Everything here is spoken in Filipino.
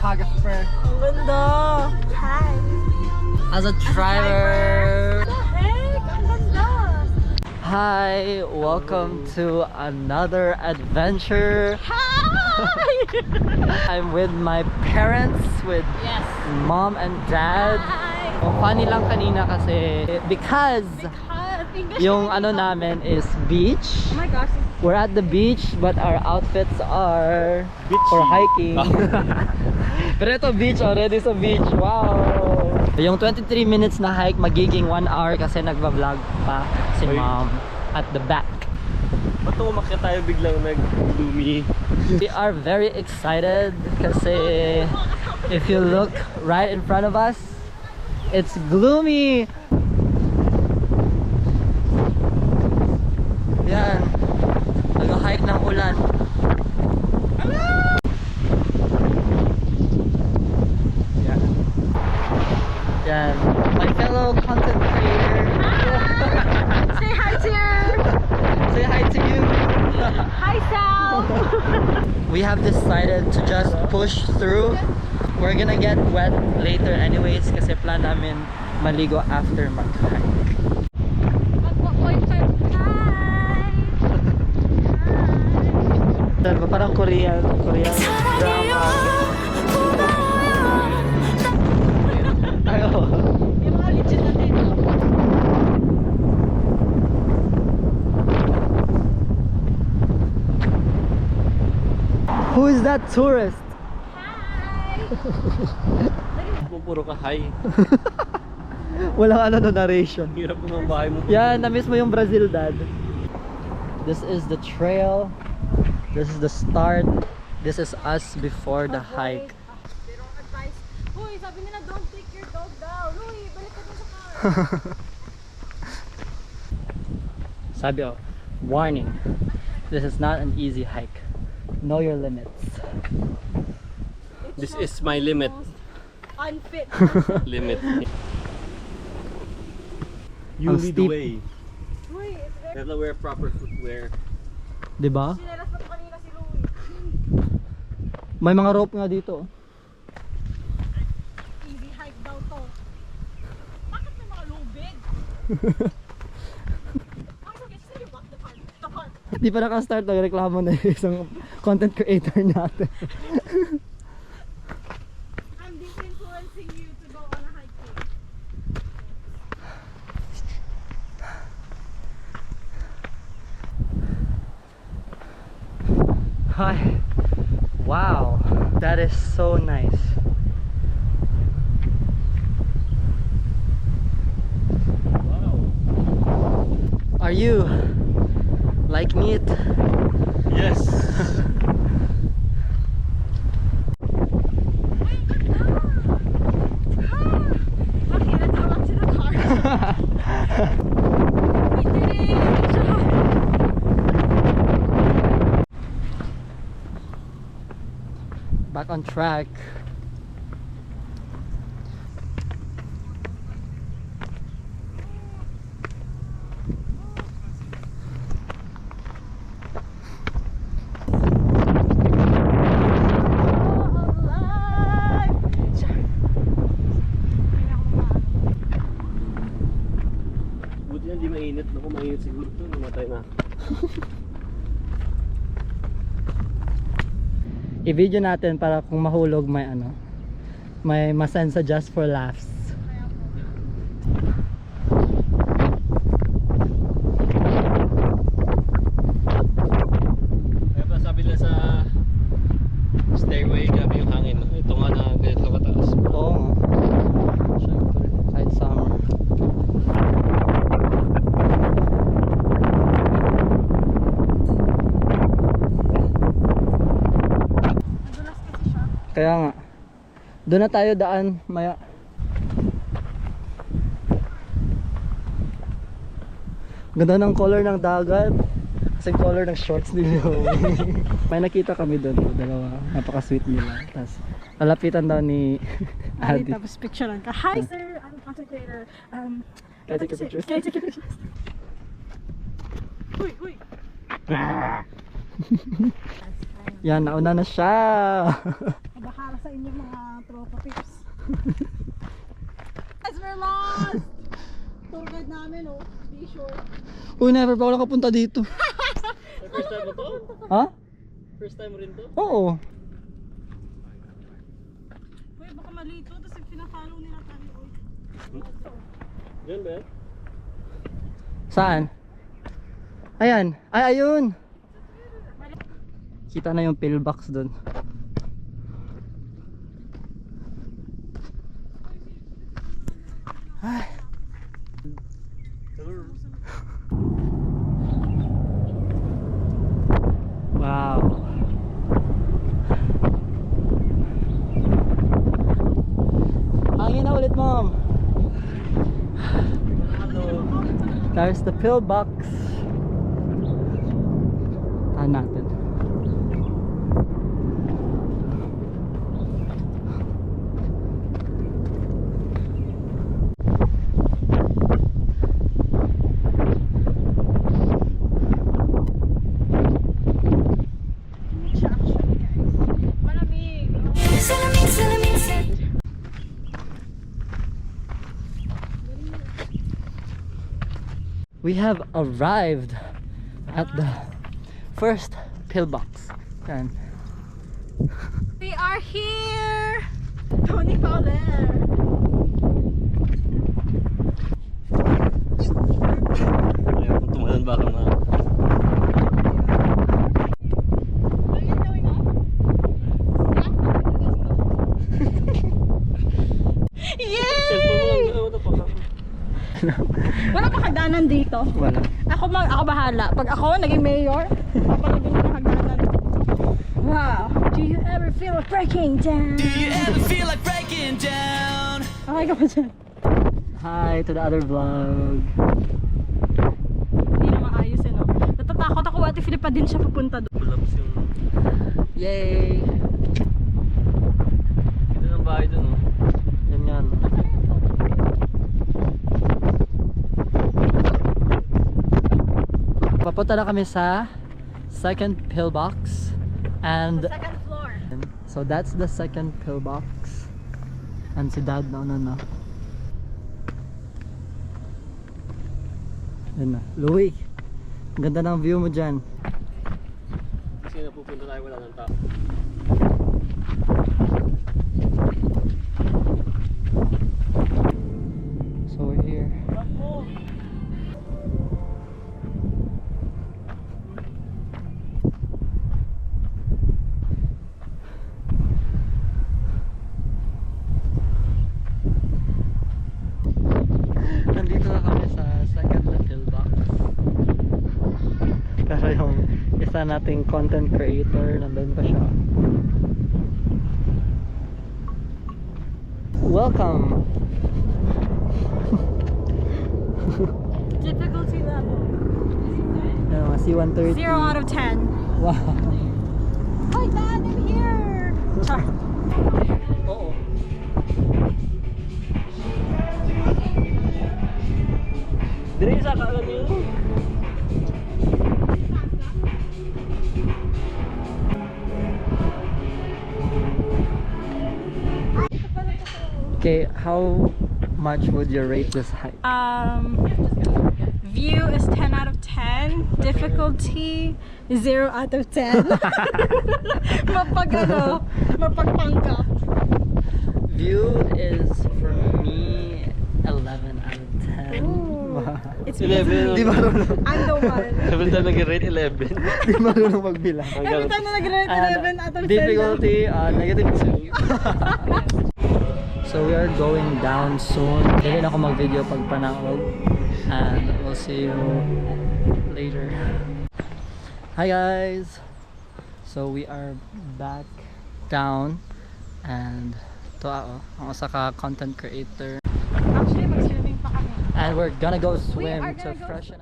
photographer. Ang ganda. Hi. As a driver. What the heck? Ang ganda. Hi, welcome to another adventure. Hi. I'm with my parents, with Yes. mom and dad. Hi. Funny lang kanina kasi because yung ano namin is beach. Oh my gosh. We're at the beach but our outfits are for hiking. Pero ito beach, already sa beach. Wow! Yung 23 minutes na hike magiging 1 hour kasi nagba-vlog pa si mom at the back. Ba't umakyat tayo biglang nag-gloomy? We are very excited kasi if you look right in front of us, it's gloomy. Yan. Nag-hike ng ulan. Yan. Yan. My fellow content creator. Say hi to her. Say hi to you. Hi, Sal. We have decided to just push through. We're gonna get wet later anyways kasi plan namin maligo after mag-hike. Parang Korean drama. Ayo. Yung mga legit natin. Who is that tourist? Puro ka high. Walang ano no narration. Hirap mo ng bahay mo. Yan, na-miss mo yung Brazil, dad. This is the trail. This is the start. This is us before the hike. They don't advise. Uy, sabi nila don't take your dog down. Uy, balik ka dun sa car. Sabi oh, warning. This is not an easy hike. Know your limits. This is my limit. Unfit. Limit. Ang You lead steep. the way. Uy, it's very... You have to wear proper footwear. 'Di ba? Sinelas pa to kanina si Louie. May mga rope nga dito. Easy hike daw to. Bakit may mga lubid? Ay, okay, just say what the park. The park. Di pa naka-start ng reklamo na yung isang content creator natin. I'm deep influencing you to go on a hiking. Hi. Wow, that is so nice. Wow. Are you liking it? Yes. Okay, let's go back to the car. We did it! Good job! Back on track. Buti yan, di mainit. Naku, mainit siguro to. Namatay na. I-video natin para kung mahulog may ano, may masensa just for laughs. Kaya pa sabi nila sa stairway, grabe yung hangin. Ito nga na ganito kataas. Oo nga. Siyempre, kahit summer. Nadulas kasi siya. Kaya nga. Doon na tayo daan maya. Ganda ng color ng dagat. Kasi color ng shorts nila. May nakita kami doon, dalawa. Napaka-sweet nila. Tapos lalapitan daw ni Ay, Adi. tapos picturean ka. Hi sir, I'm a content creator. Can I take a picture? Can I take a picture? Uy, uy. Yan, nauna na siya. Bahala sa inyo mga tropa pips. Guys, we're lost! Tour guide namin, oh. Be sure. Uy, never pa ako nakapunta dito. First time mo to? Ha? First time mo rin to? Oo. Uy, baka malito. Tapos pinafollow nila tayo. Uy. Diyan ba yan? Saan? Ayan. Ay, ayun. Kita na yung pillbox dun. Ay. Wow. Hangin na ulit, mom. There's the pillbox. Tahan natin. Siya actually, guys. Malamig. We have arrived at the first pillbox. Yan. We are here! Tony Fowler! Ayaw kung tumalan baka na. Are you going up? Yeah! Cellphone mo lang gano'n pa ka. Wala pa hagdanan dito. Wala. Ako bahala. Pag ako naging mayor, papalagyan ko ng hagdanan. Wow! Do you ever feel like breaking down? Do you ever feel like breaking down? Okay ka pa dyan. Hi to the other vlog. Hindi na maayos eh, no? Natatakot ako, Ate Philip pa din siya pupunta doon. Collapse yung... Yay! Ito ng bahay dun, oh. Yan yan. Papunta na kami sa second pillbox. And Second floor. so that's the second pillbox. And si Dad nauna na. Yan na. Louie, ang ganda ng view mo dyan. Kasi napupunta tayo wala ng tao. So we're here. Nandito na kami sa second na pillbox. Pero yung isa nating content creator, nandun pa siya. Welcome! Difficulty level. Ano, mga C-130. 0 out of 10. Wow! Hi Dad, I'm here! Char. Oo. Dire sa kanan yun. Okay, how much would you rate this hike? View is 10 out of 10. Difficulty 0 out of 10. Mapagpanggap. View is for me 11 out of 10. Wow. It's 11. Di marunong, I'm the one. Every time nag-rate 11. di marunong magbilang. Every time na nag-rate 11 out of 10. Difficulty, negative 2. So we are going down soon. Dili na ako mag-video pag panahon. And we'll see you later. Hi guys! So we are back down. And ito ako, ang usa ka content creator. Actually, mag-swimming pa kami. And we're gonna go We swim are to gonna go freshen up.